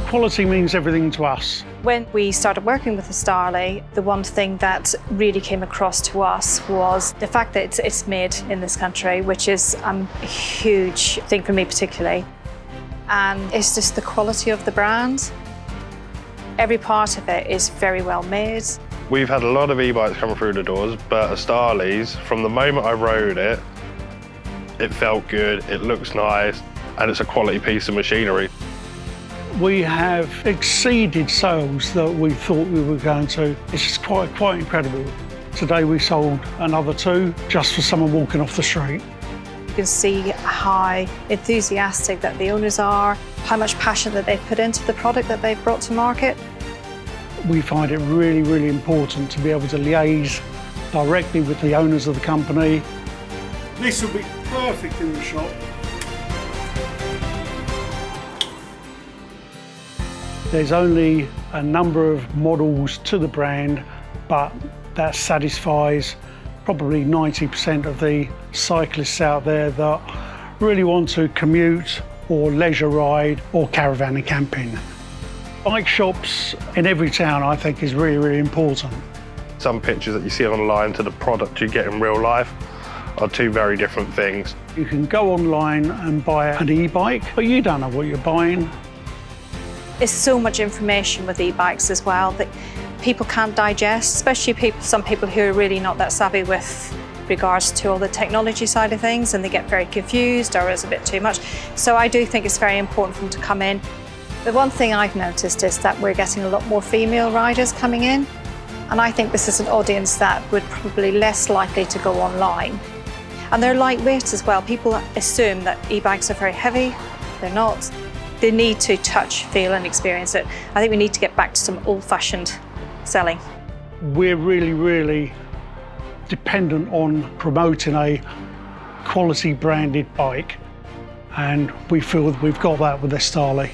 Quality means everything to us. When we started working with Estarli, the one thing that really came across to us was the fact that it's made in this country, which is a huge thing for me particularly. And it's just the quality of the brand. Every part of it is very well made. We've had a lot of e-bikes come through the doors, but Estarli's, from the moment I rode it, it felt good, it looks nice, and it's a quality piece of machinery. We have exceeded sales that we thought we were going to. It's just quite incredible. Today we sold another 2 just for someone walking off the street. You can see how enthusiastic that the owners are, how much passion that they've put into the product that they've brought to market. We find it really, really important to be able to liaise directly with the owners of the company. This will be perfect in the shop. There's only a number of models to the brand, but that satisfies probably 90% of the cyclists out there that really want to commute or leisure ride or caravan and camping. Bike shops in every town, I think, is really, really important. Some pictures that you see online to the product you get in real life are 2 very different things. You can go online and buy an e-bike, but you don't know what you're buying. There's so much information with e-bikes as well that people can't digest, especially some people who are really not that savvy with regards to all the technology side of things, and they get very confused or it's a bit too much. So I do think it's very important for them to come in. The one thing I've noticed is that we're getting a lot more female riders coming in, and I think this is an audience that would probably less likely to go online. And they're lightweight as well. People assume that e-bikes are very heavy. They're not. They need to touch, feel and experience it. I think we need to get back to some old-fashioned selling. We're really, really dependent on promoting a quality branded bike, and we feel that we've got that with Estarli.